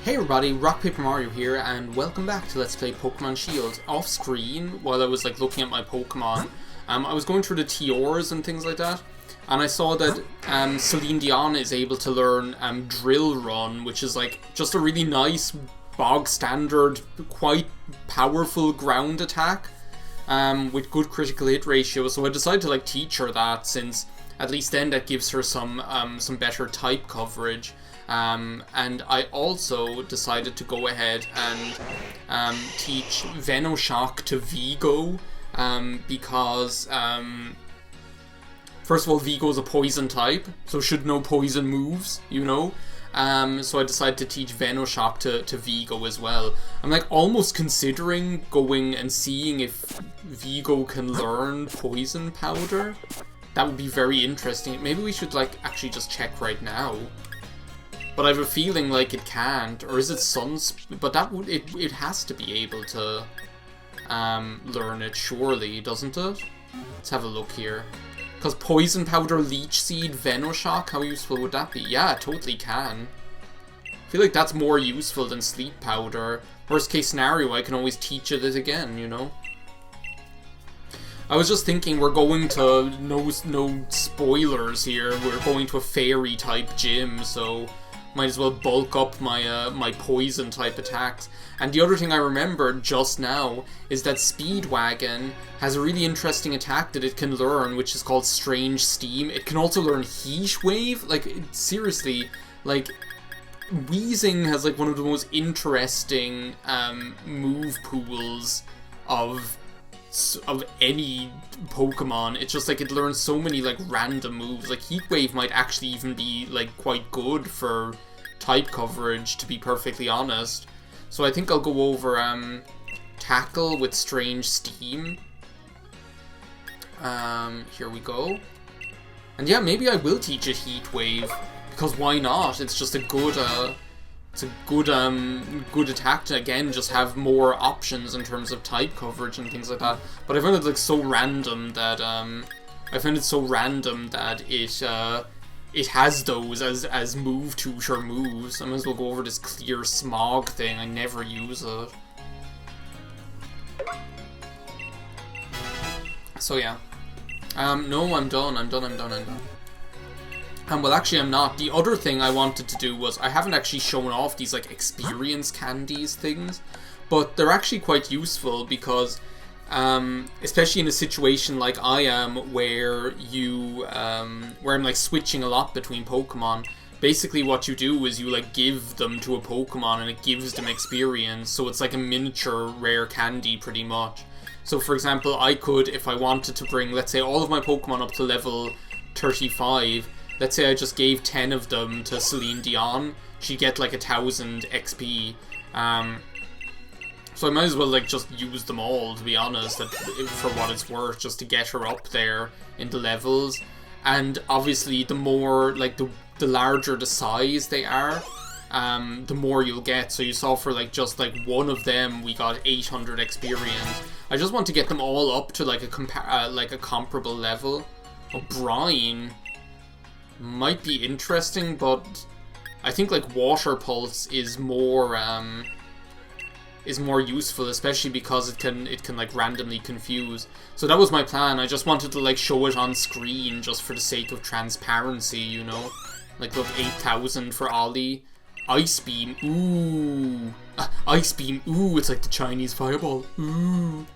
Hey everybody, RockPaperMario here, and welcome back to Let's Play Pokemon Shield. Off screen, while I was looking at my Pokemon, I was going through the TRs and things like that, and I saw that Celine Dion is able to learn Drill Run, which is just a really nice, bog standard, quite powerful ground attack, with good critical hit ratio. So I decided to teach her that, since at least then that gives her some better type coverage. And I also decided to go ahead and teach Venoshock to Vigo, because first of all, Vigo is a poison type, so should know poison moves, you know. So I decided to teach Venoshock to Vigo as well. I'm almost considering going and seeing if Vigo can learn Poison Powder. That would be very interesting. Maybe we should actually just check right now. But I have a feeling it can't, or is it but that would it has to be able to learn it, surely, doesn't it? Let's have a look here. Because Poison Powder, Leech Seed, Venoshock, how useful would that be? Yeah, it totally can. I feel that's more useful than Sleep Powder. Worst case scenario, I can always teach it again, you know? I was just thinking, we're going to, no spoilers here, we're going to a fairy type gym, so might as well bulk up my my poison type attacks. And the other thing I remembered just now is that Speedwagon has a really interesting attack that it can learn, which is called Strange Steam. It can also learn Heat Wave. Seriously, Weezing has one of the most interesting move pools of any Pokemon. It's just it learns so many random moves. Heat Wave might actually even be quite good for type coverage, to be perfectly honest. So I think I'll go over Tackle with Strange Steam. Here we go. And yeah, maybe I will teach it Heat Wave, because why not? It's just a good good attack to, again, just have more options in terms of type coverage and things like that. But I found it so random that it has those as move tutor moves. I might as well go over this Clear Smog thing. I never use it. So yeah. No, I'm done. Well, actually, I'm not. The other thing I wanted to do was, I haven't actually shown off these, experience candies things, but they're actually quite useful because, especially in a situation like I am, where where I'm, switching a lot between Pokemon, basically what you do is you, give them to a Pokemon and it gives them experience, so it's a miniature rare candy, pretty much. So, for example, I could, if I wanted to bring, let's say, all of my Pokemon up to level 35, let's say I just gave 10 of them to Celine Dion, she'd get 1,000 XP. So I might as well just use them all, to be honest, for what it's worth, just to get her up there in the levels. And obviously the more, the larger the size they are, the more you'll get. So you saw for just one of them we got 800 experience. I just want to get them all up to a comparable level. O'Brien might be interesting, but I think Water Pulse is more useful, especially because it can randomly confuse. So that was my plan. I just wanted to show it on screen just for the sake of transparency, you know. Look, 8,000 for Ollie. Ice Beam, ooh. Ice Beam, ooh, it's the Chinese fireball, ooh.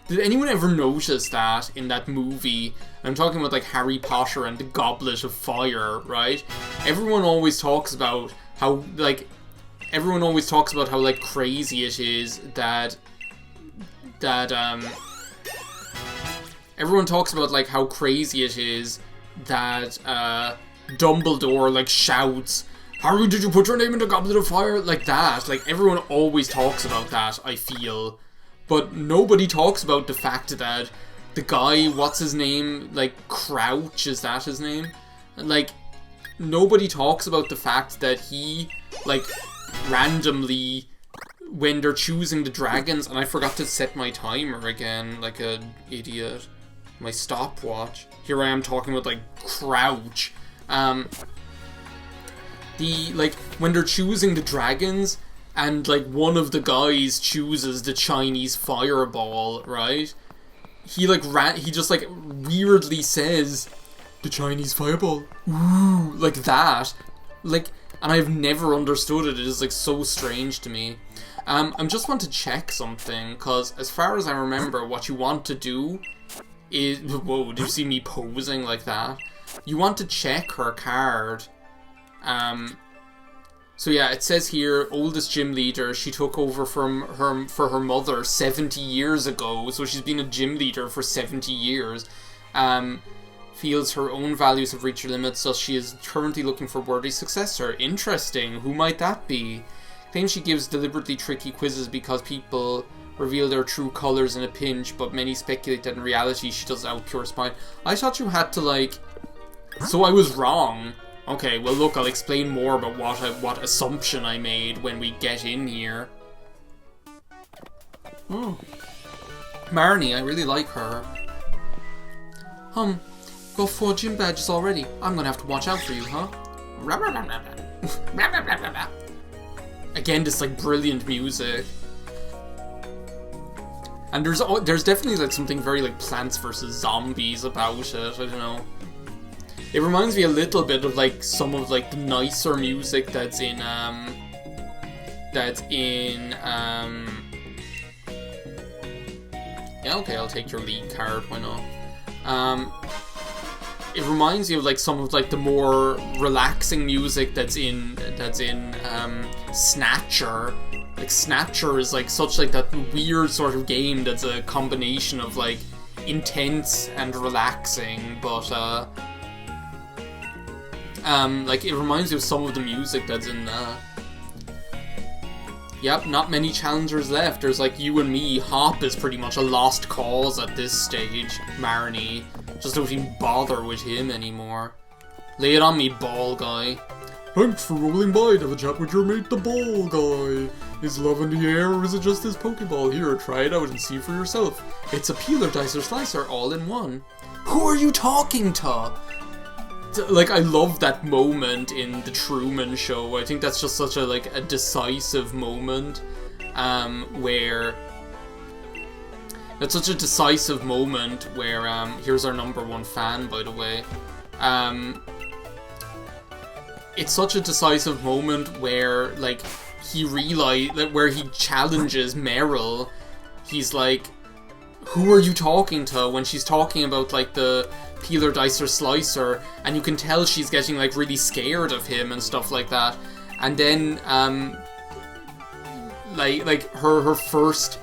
Did anyone ever notice that in that movie? I'm talking about Harry Potter and the Goblet of Fire, right? Everyone always talks about how crazy it is that everyone talks about how crazy it is that Dumbledore shouts, "Harry, did you put your name in the Goblet of Fire?" Like that. Everyone always talks about that, I feel. But nobody talks about the fact that the guy, what's his name? Crouch, is that his name? Nobody talks about the fact that he, randomly, when they're choosing the dragons, and I forgot to set my timer again, like an idiot. My stopwatch. Here I am talking about, Crouch. When they're choosing the dragons, and like one of the guys chooses the Chinese fireball, right? He like he just like weirdly says the Chinese fireball, ooh, like that, like, and I've never understood it. It is like so strange to me. I just want to check something, because as far as I remember, what you want to do is, whoa, do you see me posing like that? You want to check her card. So yeah, it says here, oldest gym leader. She took over from her mother 70 years ago, so she's been a gym leader for 70 years. Feels her own values have reached her limits, thus she is currently looking for a worthy successor. Interesting. Who might that be? Claims she gives deliberately tricky quizzes because people reveal their true colours in a pinch, but many speculate that in reality she does it out of pure spite. I thought you had to, like... So I was wrong. Okay, well look, I'll explain more about what assumption I made when we get in here. Oh. Marnie, I really like her. Got 4 gym badges already. I'm gonna have to watch out for you, huh? Again, this like brilliant music. And there's definitely like something very like Plants vs. Zombies about it, I don't know. It reminds me a little bit of like some of like the nicer music that's in yeah, okay, I'll take your lead card, why not? It reminds you of like some of like the more relaxing music that's in Snatcher. Like Snatcher is like such like that weird sort of game that's a combination of like intense and relaxing, but like it reminds you of some of the music that's in Yep, not many challengers left. There's like you and me. Hop is pretty much a lost cause at this stage. Marnie. Just don't even bother with him anymore. Lay it on me, ball guy. Thanks for rolling by to have a chat with your mate, the ball guy. Is love in the air, or is it just this Pokeball? Here, try it out and see for yourself. It's a peeler, dicer, slicer, all in one. Who are you talking to? Like, I love that moment in the Truman Show. I think that's just such a, like, a decisive moment, where... That's such a decisive moment where, here's our #1 fan, by the way. It's such a decisive moment where, like, where he challenges Meryl. He's like, who are you talking to? When she's talking about, like, the peeler, dicer, slicer, and you can tell she's getting, like, really scared of him and stuff like that. And then, like her first...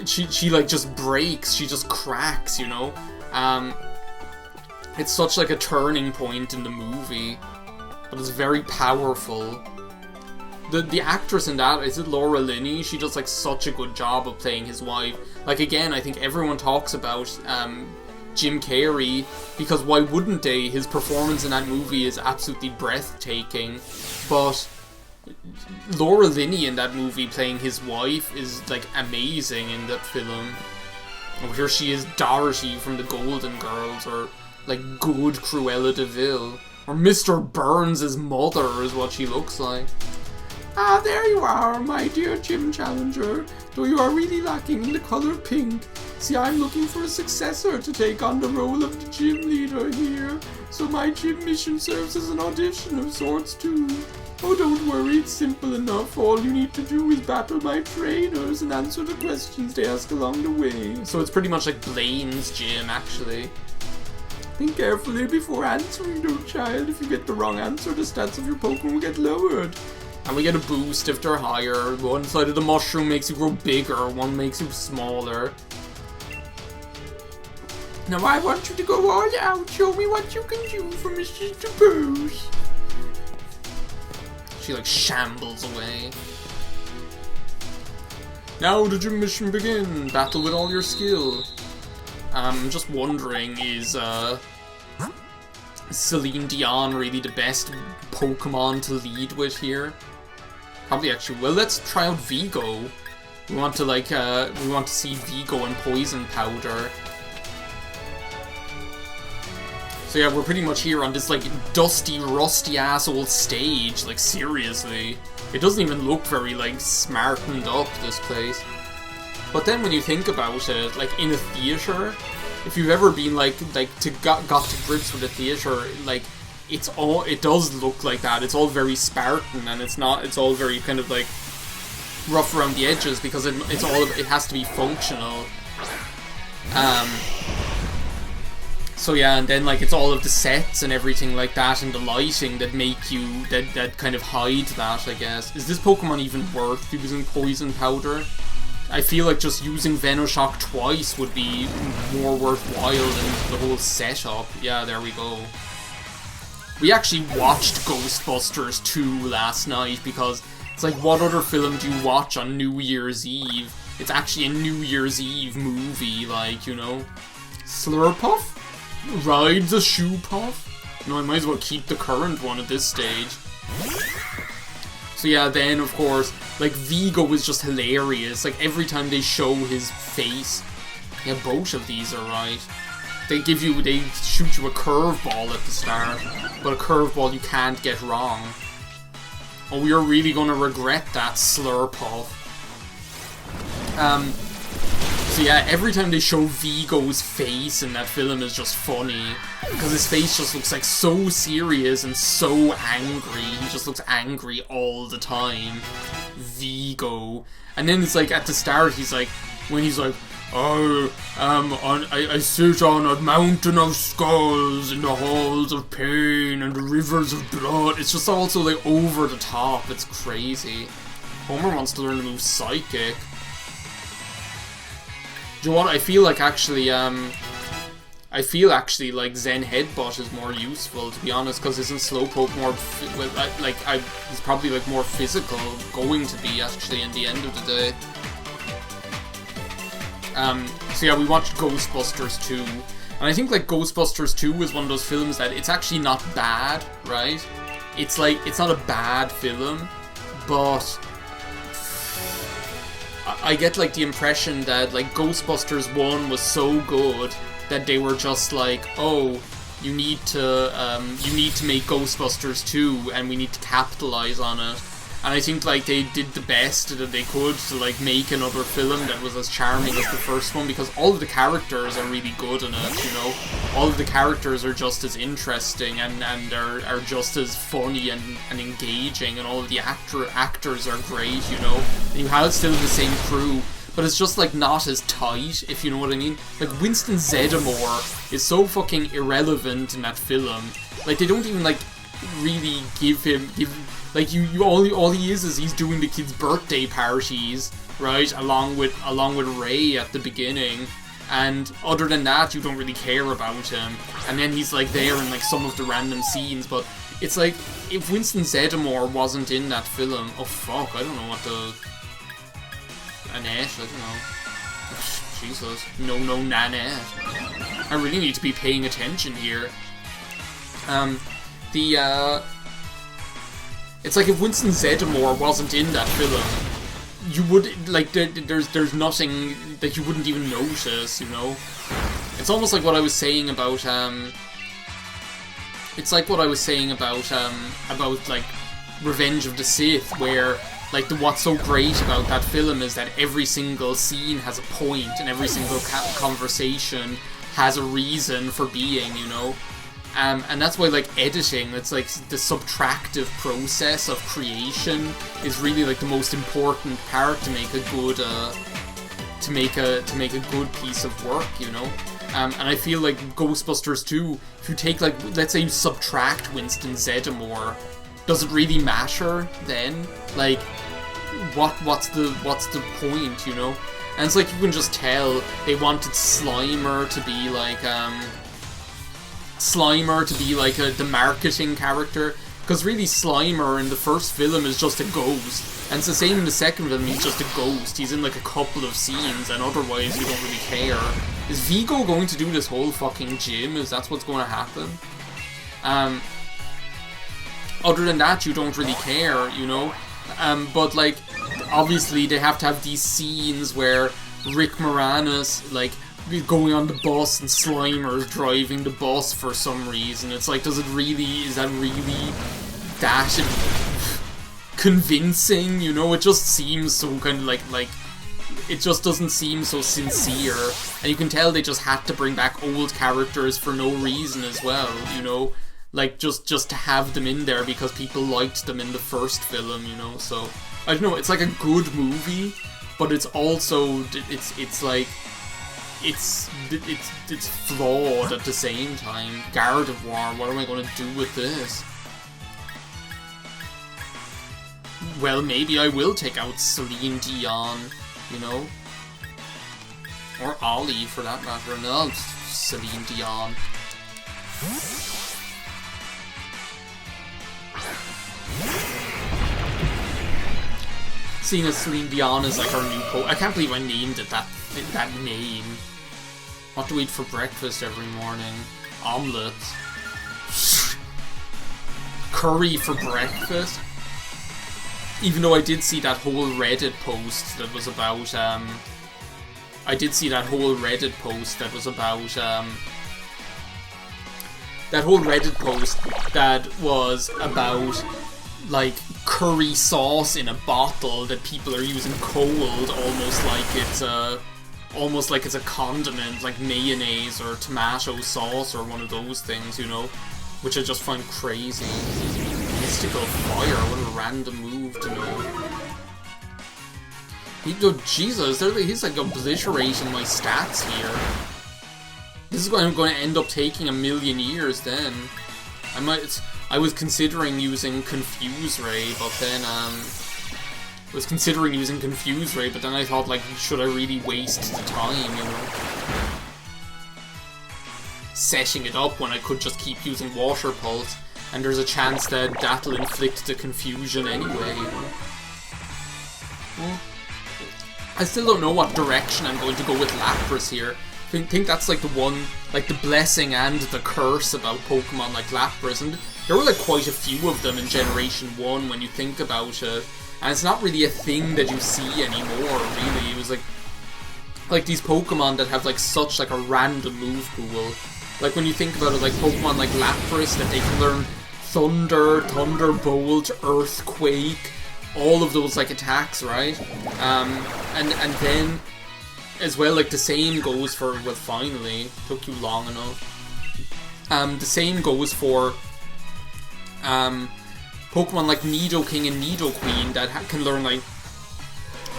She like just breaks, she just cracks, you know? It's such like a turning point in the movie, but it's very powerful. The actress in that, is it Laura Linney? She does like such a good job of playing his wife. Like again, I think everyone talks about Jim Carrey, because why wouldn't they? His performance in that movie is absolutely breathtaking, but Laura Linney in that movie playing his wife is like amazing in that film. Oh, here she is, Dorothy from the Golden Girls, or like good Cruella de Vil, or Mr. Burns' mother is what she looks like. Ah, there you are, my dear gym challenger, though you are really lacking in the colour pink. See, I'm looking for a successor to take on the role of the gym leader here, so my gym mission serves as an audition of sorts too. Oh, don't worry, it's simple enough. All you need to do is battle my trainers and answer the questions they ask along the way. So it's pretty much like Blaine's gym, actually. Think carefully before answering, though, child. If you get the wrong answer, the stats of your Pokemon will get lowered. And we get a boost if they're higher. One side of the mushroom makes you grow bigger, one makes you smaller. Now I want you to go all out. Show me what you can do for Mr. Dupose. She like shambles away. Now the gym mission begin. Battle with all your skill. I'm just wondering, is Celine Dion really the best Pokemon to lead with here? Probably actually. Well, let's try out Vigo. We want to like we want to see Vigo and Poison Powder. So yeah, we're pretty much here on this, like, dusty, rusty-ass old stage. Like, seriously. It doesn't even look very, like, smartened up, this place. But then when you think about it, like, in a theater, if you've ever been, got to grips with a theater, like, it does look like that. It's all very Spartan, and it's all very kind of, like, rough around the edges, because it has to be functional. So yeah, and then, like, it's all of the sets and everything like that, and the lighting that make you, that kind of hide that, I guess. Is this Pokemon even worth using Poison Powder? I feel like just using Venoshock twice would be more worthwhile than the whole setup. Yeah, there we go. We actually watched Ghostbusters 2 last night, because it's like, what other film do you watch on New Year's Eve? It's actually a New Year's Eve movie, like, you know. Slurpuff? Rides a shoe puff? No, I might as well keep the current one at this stage. So yeah, then of course, like, Vigo was just hilarious. Like, every time they show his face. Yeah, both of these are right. They shoot you a curveball at the start, but a curveball you can't get wrong. Oh, we are really gonna regret that, Slurpuff. So yeah, every time they show Vigo's face in that film is just funny, because his face just looks like so serious and so angry. He just looks angry all the time. Vigo. And then it's like, at the start, he's like, I sit on a mountain of skulls in the halls of pain and the rivers of blood. It's just also, like, over the top. It's crazy. Homer wants to learn the move Psychic. Do you know what? I feel like like Zen Headbutt is more useful, to be honest, because isn't Slowpoke more, he's probably, like, more physical, going to be, actually, in the end of the day. So yeah, we watched Ghostbusters 2, and I think, like, Ghostbusters 2 is one of those films that it's actually not bad, right? It's like, it's not a bad film, but I get, like, the impression that, like, Ghostbusters 1 was so good that they were just like, oh, you need to make Ghostbusters 2, and we need to capitalize on it. And I think, like, they did the best that they could to, like, make another film that was as charming as the first one, because all of the characters are really good in it, you know? All of the characters are just as interesting and are just as funny and engaging, and all of the actors are great, you know? And you have still the same crew, but it's just, like, not as tight, if you know what I mean. Like, Winston Zeddemore is so fucking irrelevant in that film. Like, they don't even, like, really give like, all he is he's doing the kids' birthday parties, right, along with Ray at the beginning, and other than that, you don't really care about him. And then he's, like, there in, like, some of the random scenes, but it's like, if Winston Zeddemore wasn't in that film, oh fuck, I don't know what the... Annette, I don't know. Jesus. No, Nanette. I really need to be paying attention here. It's like, if Winston Zeddemore wasn't in that film, you would, like, there's nothing that you wouldn't even notice, you know? It's almost like what I was saying about, like, Revenge of the Sith, where, like, what's so great about that film is that every single scene has a point, and every single conversation has a reason for being, you know? And that's why, like, editing, it's like the subtractive process of creation is really, like, the most important part to make a good piece of work, you know. And I feel like Ghostbusters 2, if you take, like, let's say you subtract Winston Zeddemore, does it really matter then? Like, what's the point, you know? And it's like, you can just tell they wanted Slimer to be like the marketing character, because really Slimer in the first film is just a ghost, and it's the same in the second film. He's just a ghost. He's in, like, a couple of scenes, and otherwise you don't really care. Is Vigo going to do this whole fucking gym? Is that what's going to happen? Other than that, you don't really care, you know? But, like, obviously they have to have these scenes where Rick Moranis, like, going on the bus and Slimer's driving the bus for some reason. It's like, is that really that convincing? You know, it just seems so kind of like it just doesn't seem so sincere, and you can tell they just had to bring back old characters for no reason as well, you know, like just to have them in there because people liked them in the first film, you know. So I don't know, it's like a good movie, but it's also it's like it's flawed at the same time. Gardevoir, what am I going to do with this? Well, maybe I will take out Celine Dion, you know? Or Ollie, for that matter. No, Celine Dion. Seeing as Celine Dion is like our new I can't believe I named it that name. What do we eat for breakfast every morning? Omelets. Curry for breakfast? Even though I did see that whole Reddit post that was about, that was about, like, curry sauce in a bottle that people are using cold, almost like it's a condiment, like mayonnaise or tomato sauce or one of those things, you know, which I just find crazy. Mystical fire, what a random move to know. Jesus, he's like obliterating my stats here. This is going to end up taking 1,000,000 years then. I was considering using Confuse Ray, but then I thought, like, should I really waste the time, you know? Setting it up when I could just keep using Water Pulse, and there's a chance that that'll inflict the confusion anyway, you know? Well, I still don't know what direction I'm going to go with Lapras here. I think that's like the one, like the blessing and the curse about Pokemon like Lapras, and there were like quite a few of them in Generation 1 when you think about it, and it's not really a thing that you see anymore, really. It was like these Pokemon that have like such like a random move pool. Like when you think about it, like Pokemon like Lapras, that they can learn Thunder, Thunderbolt, Earthquake, all of those like attacks, right? And then as well, like the same goes for, well, finally, took you long enough. The same goes for Pokemon like Nidoking and Nidoqueen that can learn like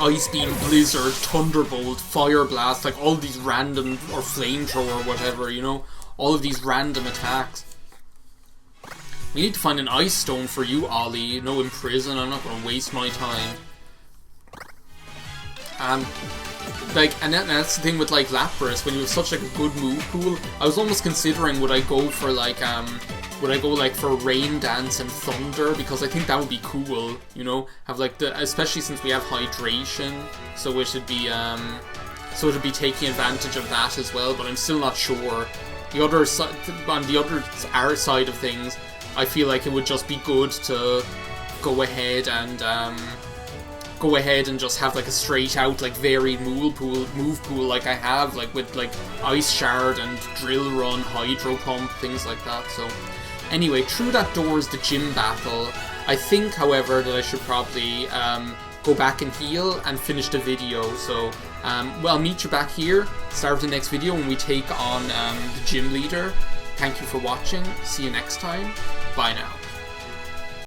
Ice Beam, Blizzard, Thunderbolt, Fire Blast, like all these random, or Flamethrower, or whatever, you know, all of these random attacks. We need to find an Ice Stone for you, Ollie. No, in prison. I'm not going to waste my time. Like, and that's the thing with like Lapras. When you have such like a good move pool, I was almost considering would I go for Rain Dance and Thunder, because I think that would be cool. You know, have like especially since we have Hydration, so it should be taking advantage of that as well. But I'm still not sure. The other side, on the other side of things, I feel like it would just be good to go ahead and just have like a straight out like varied move pool like I have, like with like Ice Shard and Drill Run, Hydro Pump, things like that. So anyway, through that door is the gym battle. I think, however, that I should probably go back and heal and finish the video. So well, I'll meet you back here, start the next video when we take on the gym leader. Thank you for watching. See you next time. Bye now.